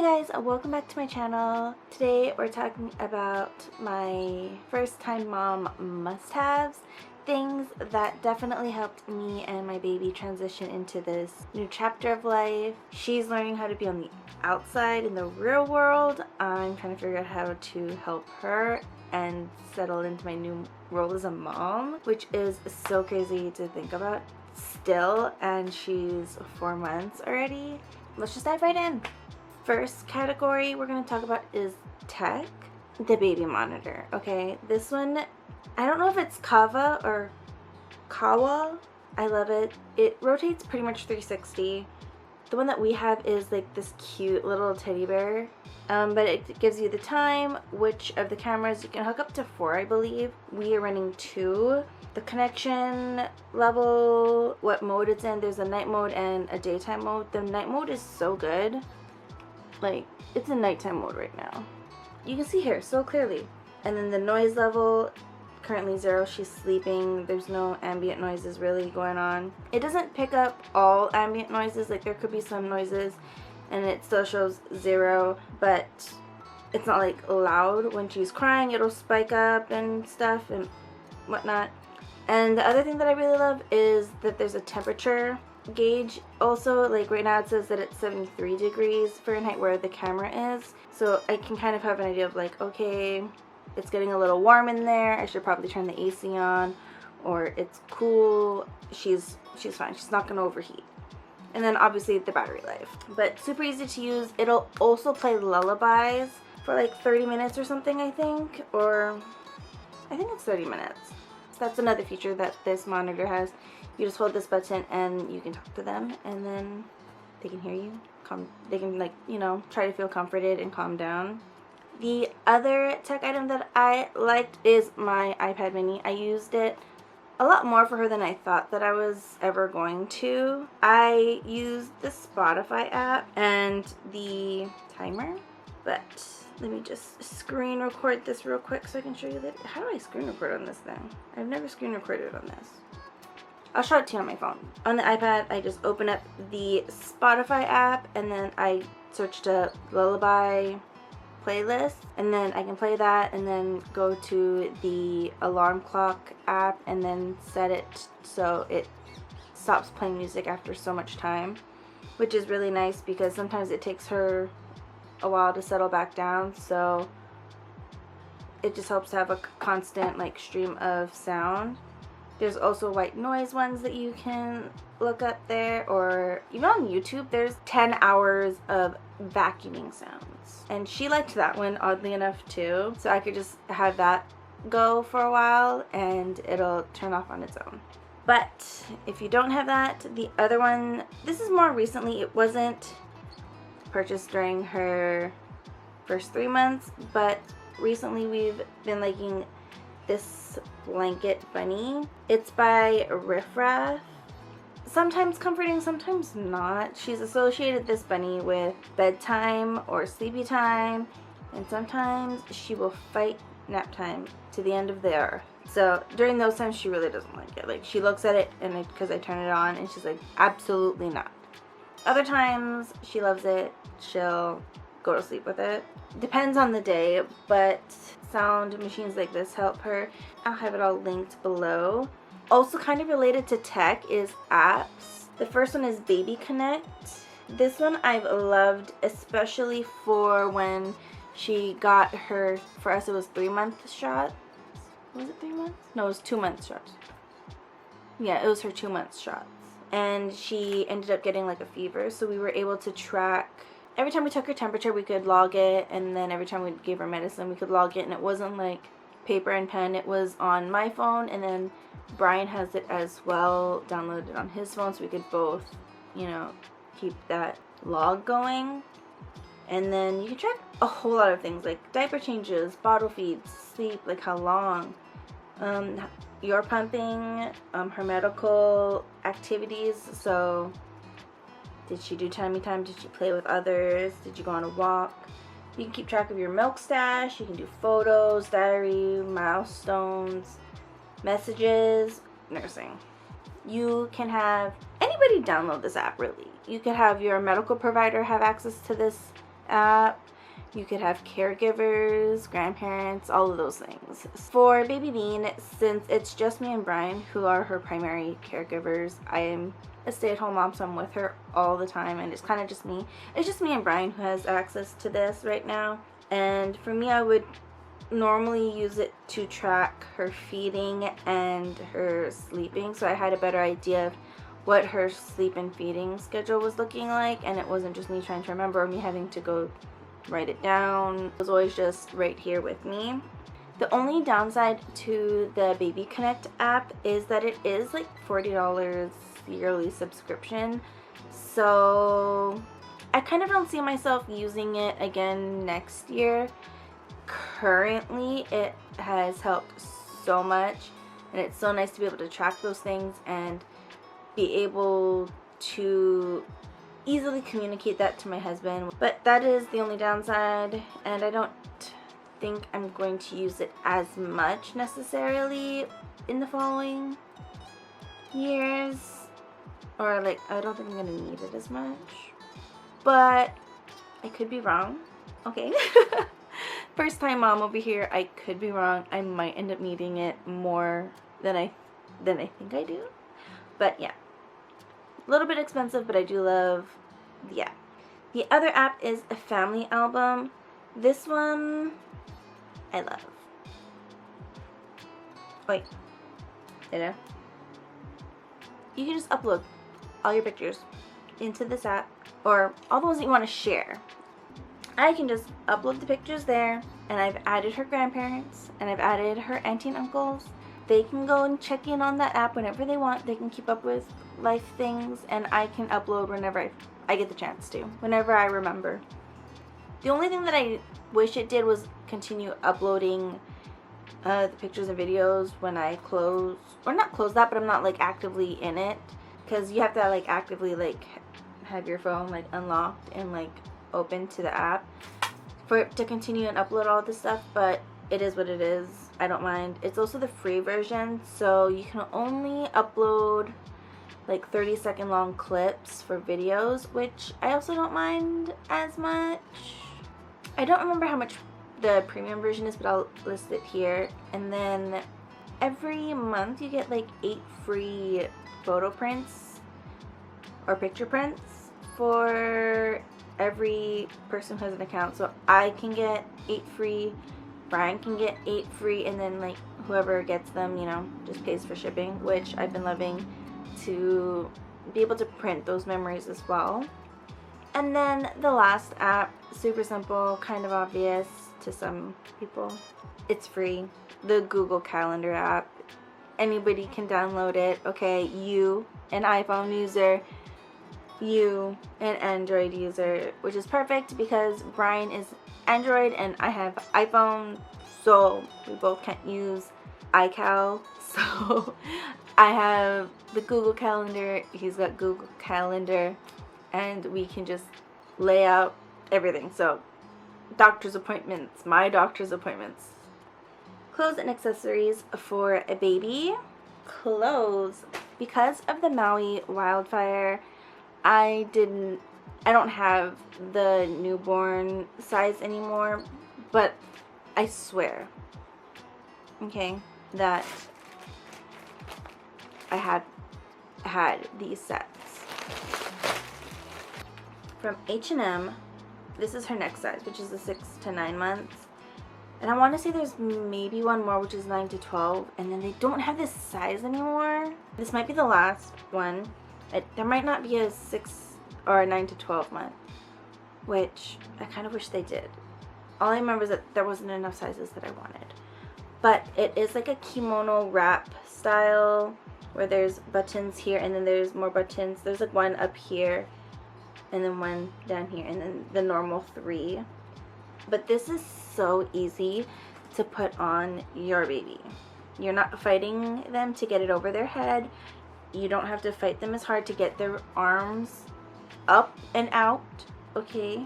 Hey guys, welcome back to my channel. Today we're talking about my first time mom must-haves, things that definitely helped me and my baby transition into this new chapter of life. She's learning how to be on the outside in the real world. I'm trying to figure out how to help her and settle into my new role as a mom, which is so crazy to think about still, and she's 4 months already. Let's just dive right in. First category we're going to talk about is tech, the baby monitor. Okay, this one, I don't know if it's Kava or Kawa. I love it. It rotates pretty much 360. The one that we have is like this cute little teddy bear, but it gives you the time, which of the cameras you can hook up to 4, I believe. We are running 2. The connection level, what mode it's in. There's a night mode and a daytime mode. The night mode is so good. Like, it's in nighttime mode right now. You can see here so clearly. And then the noise level, currently 0. She's sleeping. There's no ambient noises really going on. It doesn't pick up all ambient noises. Like, there could be some noises and it still shows 0, but it's not like loud. When she's crying, it'll spike up and stuff and whatnot. And the other thing that I really love is that there's a temperature gauge. Also, like right now it says that it's 73 degrees Fahrenheit where the camera is, so I can kind of have an idea of like, okay, it's getting a little warm in there, I should probably turn the AC on, or it's cool, she's fine, she's not gonna overheat. And then obviously the battery life, but super easy to use. It'll also play lullabies for like 30 minutes or something, I think it's 30 minutes. So that's another feature that this monitor has. You just hold this button and you can talk to them, and then they can hear you. They can, like, you know, try to feel comforted and calm down. The other tech item that I liked is my iPad mini. I used it a lot more for her than I thought that I was ever going to. I used the Spotify app and the timer, but let me just screen record this real quick so I can show you that. How do I screen record on this thing? I've never screen recorded on this. I'll show it to you on my phone. On the iPad, I just open up the Spotify app and then I search to lullaby playlist, and then I can play that and then go to the alarm clock app and then set it so it stops playing music after so much time, which is really nice because sometimes it takes her a while to settle back down, so it just helps to have a constant like stream of sound. There's also white noise ones that you can look up there, or even on YouTube there's 10 hours of vacuuming sounds, and she liked that one oddly enough too, so I could just have that go for a while and it'll turn off on its own. But if you don't have that, the other one, this is more recently, it wasn't purchased during her first 3 months, but recently we've been liking this blanket bunny. It's by Riff Raff. Sometimes comforting, sometimes not. She's associated this bunny with bedtime or sleepy time, and sometimes she will fight nap time to the end of the earth. So during those times she really doesn't like it. Like, she looks at it and because I turn it on and she's like, absolutely not. Other times she loves it. She'll go to sleep with it. Depends on the day, but sound machines like this help her. I'll have it all linked below. Also kind of related to tech is apps. The first one is Baby Connect. This one I've loved, especially for when she got her, for us it was 3-month shots. Was it 3 months? No, it was 2-month shots. Yeah, it was her 2-month shots. And she ended up getting like a fever, so we were able to track. Every time we took her temperature, we could log it, and then every time we gave her medicine, we could log it, and it wasn't like paper and pen. It was on my phone, and then Brian has it as well, downloaded on his phone, so we could both, you know, keep that log going. And then you can track a whole lot of things, like diaper changes, bottle feeds, sleep, like how long, your pumping, her medical activities, so did she do tummy time? Did she play with others? Did you go on a walk? You can keep track of your milk stash. You can do photos, diary, milestones, messages, nursing. You can have anybody download this app, really. You could have your medical provider have access to this app. You could have caregivers, grandparents, all of those things. For Baby Bean, since it's just me and Brian who are her primary caregivers, I am a stay-at-home mom, so I'm with her all the time, and it's kind of just me. It's just me and Brian who has access to this right now. And for me, I would normally use it to track her feeding and her sleeping, so I had a better idea of what her sleep and feeding schedule was looking like, and it wasn't just me trying to remember or me having to go write it down. It was always just right here with me. The only downside to the Baby Connect app is that it is like $40 yearly subscription, so I kind of don't see myself using it again next year. Currently, it has helped so much, and it's so nice to be able to track those things and be able to easily communicate that to my husband. But that is the only downside, and I don't think I'm going to use it as much necessarily in the following years, or like I don't think I'm gonna need it as much, but I could be wrong. Okay. First time mom over here, I could be wrong. I might end up needing it more than I think I do, but yeah, a little bit expensive, but I do love the app. The other app is a family album. This one I love. Wait, you can just upload all your pictures into this app, or all the ones that you want to share. I can just upload the pictures there, and I've added her grandparents, and I've added her auntie and uncles. They can go and check in on that app whenever they want. They can keep up with life things, and I can upload whenever I get the chance to, whenever I remember. The only thing that I wish it did was continue uploading the pictures and videos when I close, or not close that, but I'm not like actively in it, because you have to like actively like have your phone like unlocked and like open to the app for it to continue and upload all this stuff. But it is what it is. I don't mind. It's also the free version, so you can only upload like 30-second long clips for videos, which I also don't mind as much. I don't remember how much the premium version is, but I'll list it here. And then every month you get like 8 free photo prints or picture prints for every person who has an account. So I can get 8 free, Brian can get 8 free, and then like whoever gets them, you know, just pays for shipping, which I've been loving to be able to print those memories as well. And then the last app, super simple, kind of obvious to some people. It's free. The Google Calendar app. Anybody can download it. Okay, you, an iPhone user, you, an Android user, which is perfect because Brian is Android and I have iPhone, so we both can't use iCal. So I have the Google Calendar, he's got Google Calendar, and we can just lay out everything. So doctor's appointments, my doctor's appointments, clothes and accessories for a baby. Clothes, because of the Maui wildfire, I don't have the newborn size anymore, but I swear, okay, that I had these sets from H&M. This is her next size, which is the 6 to 9 months. And I want to say there's maybe one more, which is 9 to 12. And then they don't have this size anymore. This might be the last one. There might not be a 6 or a 9 to 12 month, which I kind of wish they did. All I remember is that there wasn't enough sizes that I wanted. But it is like a kimono wrap style where there's buttons here and then there's more buttons. There's like one up here and then one down here and then the normal 3. But this is so easy to put on your baby. You're not fighting them to get it over their head. You don't have to fight them as hard to get their arms up and out, okay?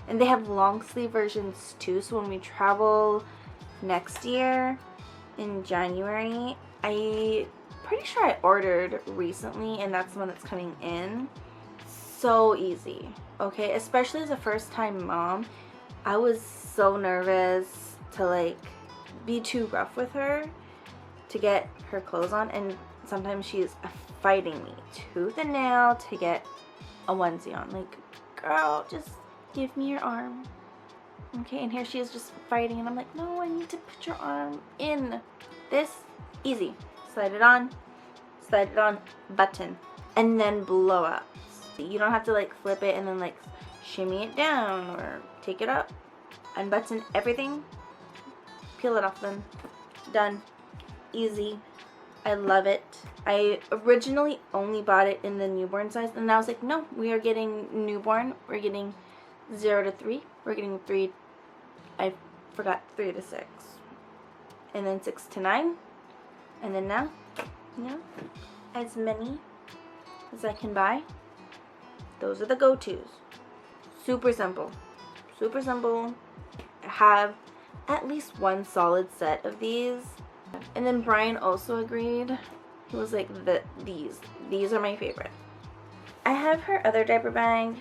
And they have long sleeve versions too, so when we travel next year in January, I'm pretty sure I ordered recently and that's the one that's coming in. so easy, okay? Especially as a first-time mom, I was so nervous to like be too rough with her to get her clothes on, and sometimes she's fighting me tooth and nail to get a onesie on. Like, girl, just give me your arm, okay? And here she is just fighting, and I'm like, no, I need to put your arm in. This, easy. Slide it on, button, and then blow up. You don't have to like flip it and then like shimmy it down or take it up. Unbutton everything, peel it off them, done. Easy. I love it. I originally only bought it in the newborn size, and I was like, no, we are getting newborn. We're getting 0 to 3. We're getting 3, I forgot, 3 to 6. And then 6 to 9. And then now, as many as I can buy. Those are the go-tos. Super simple. Super simple. Have at least one solid set of these. And then Brian also agreed. He was like, these are my favorite. I have her other diaper bag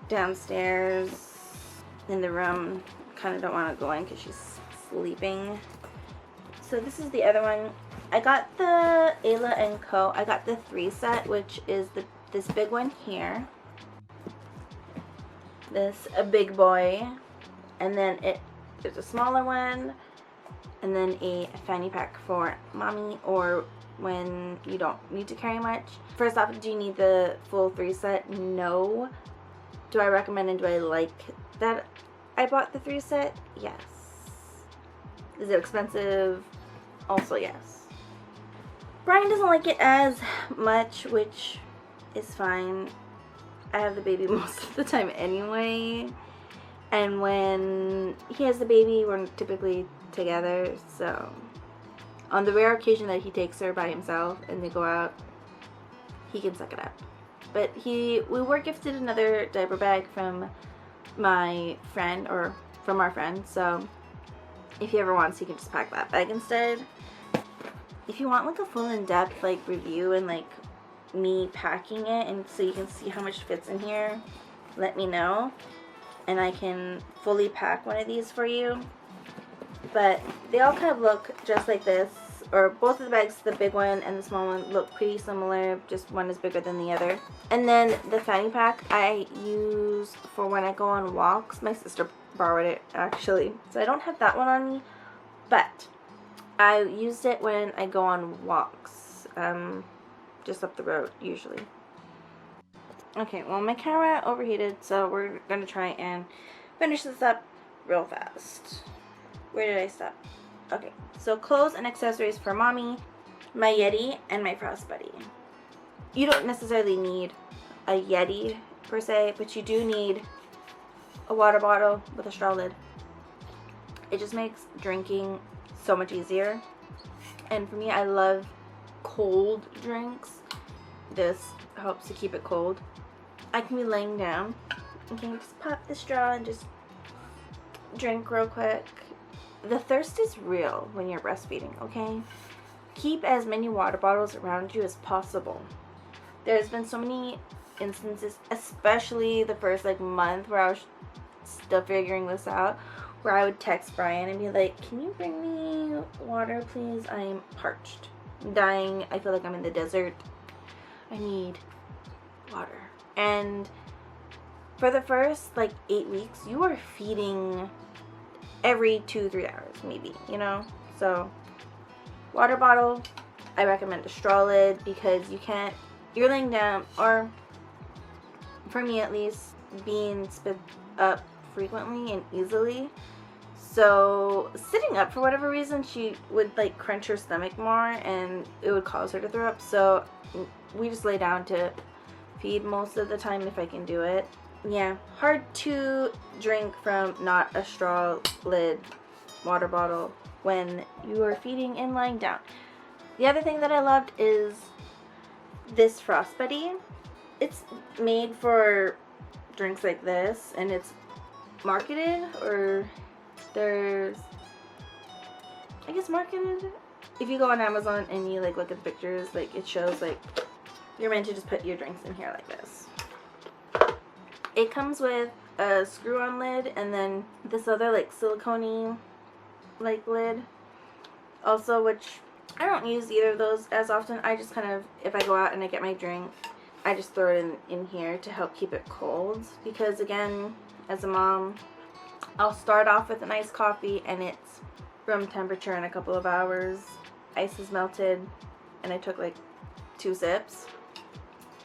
downstairs in the room. Kind of don't want to go in because she's sleeping. So this is the other one. I got the Ayla & Co. I got the 3 set, which is this big one here. This a big boy. And then there's a smaller one. And then a fanny pack for mommy, or when you don't need to carry much. First off, do you need the full 3 set? No. Do I recommend and do I like that I bought the 3 set? Yes. Is it expensive? Also yes. Brian doesn't like it as much, which is fine. I have the baby most of the time anyway. And when he has the baby, we're typically together, so on the rare occasion that he takes her by himself and they go out, he can suck it up. But we were gifted another diaper bag from my friend, or from our friend, so if he ever wants, he can just pack that bag instead. If you want like a full in-depth like review and like me packing it, and so you can see how much fits in here, let me know and I can fully pack one of these for you. But they all kind of look just like this, or both of the bags, the big one and the small one, look pretty similar, just one is bigger than the other. And then the fanny pack I use for when I go on walks. My sister borrowed it actually, so I don't have that one on me, but I used it when I go on walks, just up the road usually. Okay, well my camera overheated, so we're gonna try and finish this up real fast. Where did I stop? Okay, so clothes and accessories for mommy, my Yeti, and my Frost Buddy. You don't necessarily need a Yeti per se, but you do need a water bottle with a straw lid. It just makes drinking so much easier. And for me, I love cold drinks. This helps to keep it cold. I can be laying down. Okay, just pop the straw and just drink real quick. The thirst is real when you're breastfeeding, okay? Keep as many water bottles around you as possible. There's been so many instances, especially the first like month where I was still figuring this out, where I would text Brian and be like, can you bring me water please? I'm parched. I'm dying. I feel like I'm in the desert. I need water. And for the first like 8 weeks, you are feeding every 2-3 hours maybe, you know? So water bottle, I recommend a straw lid, because you're laying down, or for me at least, being spit up frequently and easily. So sitting up, for whatever reason, she would like crunch her stomach more and it would cause her to throw up. So we just lay down to feed most of the time if I can do it. Yeah, hard to drink from not a straw lid water bottle when you are feeding and lying down. The other thing that I loved is this Frost Buddy. It's made for drinks like this, and it's marketed, or there's, I guess, marketed. If you go on Amazon and you like look at the pictures, like it shows like you're meant to just put your drinks in here like this. It comes with a screw-on lid and then this other like silicone-y like lid also, which I don't use either of those as often. I just kind of, if I go out and I get my drink, I just throw it in here to help keep it cold, because again, as a mom, I'll start off with an iced coffee and it's room temperature in a couple of hours. Ice is melted and I took like 2 sips.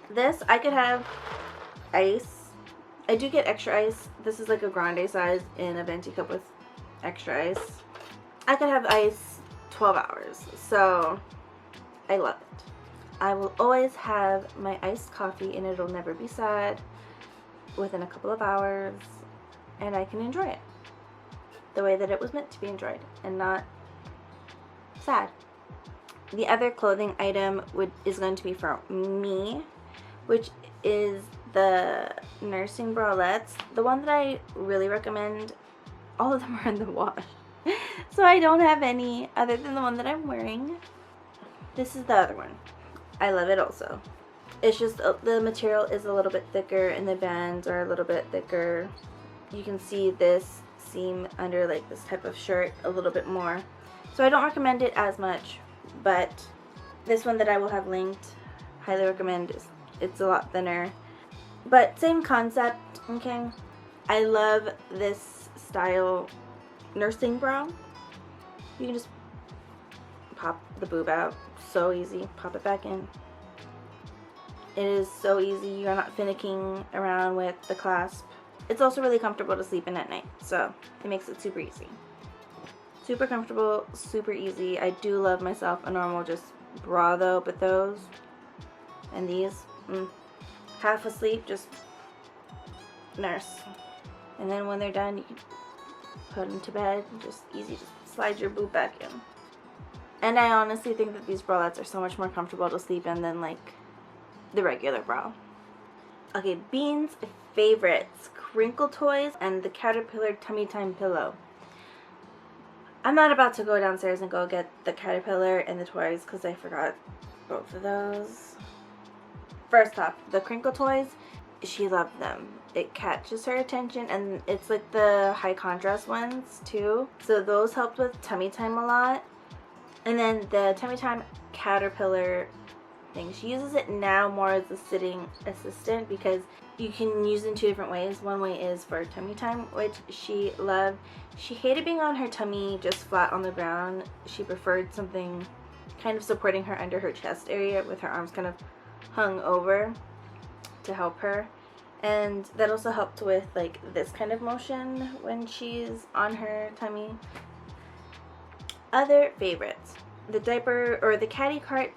This, I could have ice. I do get extra ice. This is like a grande size in a venti cup with extra ice. I could have ice 12 hours, so I love it. I will always have my iced coffee and it'll never be sad within a couple of hours, and I can enjoy it the way that it was meant to be enjoyed and not sad. The other clothing item is going to be for me, which is the nursing bralettes. The one that I really recommend, all of them are in the wash. So I don't have any other than the one that I'm wearing. This is the other one. I love it also. It's just the material is a little bit thicker and the bands are a little bit thicker. You can see this seam under like this type of shirt a little bit more. So I don't recommend it as much, but this one that I will have linked, highly recommend. It's a lot thinner, but same concept, okay? I love this style nursing bra. You can just pop the boob out, so easy, pop it back in. It is so easy. You're not finicking around with the clasp. It's also really comfortable to sleep in at night, so it makes it super easy. Super comfortable, super easy. I do love myself a normal just bra though, but those and these, half asleep, just nurse. And then when they're done, you can put them to bed. Just easy, just slide your boob back in. And I honestly think that these bralettes are so much more comfortable to sleep in than like the regular bra. Okay, Bean's favorites, Crinkle Toys and the Caterpillar Tummy Time Pillow. I'm not about to go downstairs and go get the Caterpillar and the toys because I forgot both of those. First off, the Crinkle Toys, she loved them. It catches her attention, and it's like the high contrast ones too. So those helped with tummy time a lot. And then the Tummy Time Caterpillar thing, she uses it now more as a sitting assistant because you can use it in 2 different ways. One way is for tummy time, which she loved. She hated being on her tummy just flat on the ground. She preferred something kind of supporting her under her chest area with her arms kind of hung over to help her. And that also helped with like this kind of motion when she's on her tummy. Other favorites, the diaper or the caddy cart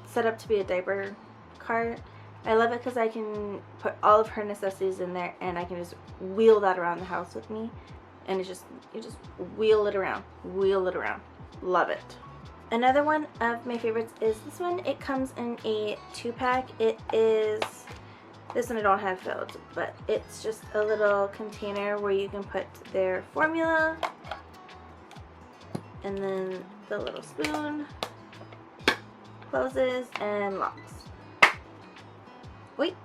set up to be a diaper cart. I love it because I can put all of her necessities in there and I can just wheel that around the house with me, and you just wheel it around, love it. Another one of my favorites is this one. It comes in a 2-pack. It is, this one I don't have filled, but it's just a little container where you can put their formula and then the little spoon closes and locks. Wait,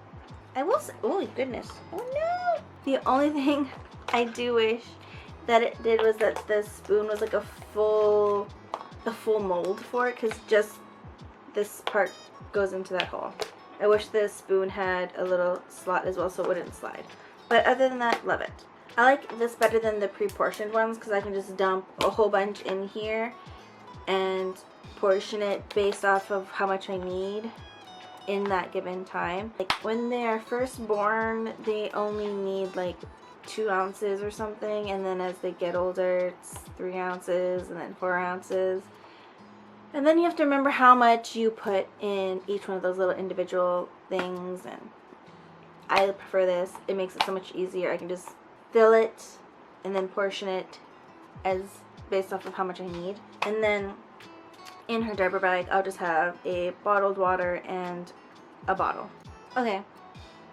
I will say, oh goodness, oh no! The only thing I do wish that it did was that the spoon was like a full mold for it, because just this part goes into that hole. I wish the spoon had a little slot as well so it wouldn't slide. But other than that, love it. I like this better than the pre-portioned ones because I can just dump a whole bunch in here and portion it based off of how much I need in that given time. Like when they are first born, they only need like 2 ounces or something, and then as they get older, it's 3 ounces and then 4 ounces. And then you have to remember how much you put in each one of those little individual things, and I prefer this. It makes it so much easier. I can just fill it and then portion it as based off of how much I need. And then in her diaper bag, I'll just have a bottled water and a bottle. Okay,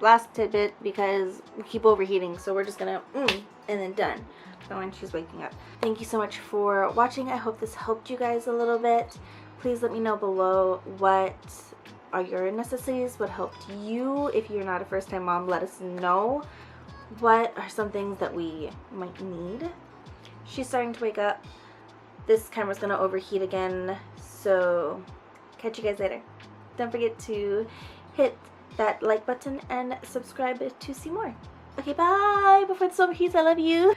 last tidbit, because we keep overheating, so we're just gonna and then done. So when she's waking up. Thank you so much for watching. I hope this helped you guys a little bit. Please let me know below what are your necessities, what helped you. If you're not a first-time mom, let us know what are some things that we might need. She's starting to wake up. This camera's gonna overheat again, so catch you guys later. Don't forget to hit that like button and subscribe to see more. Okay, bye. Before this overheats, I love you.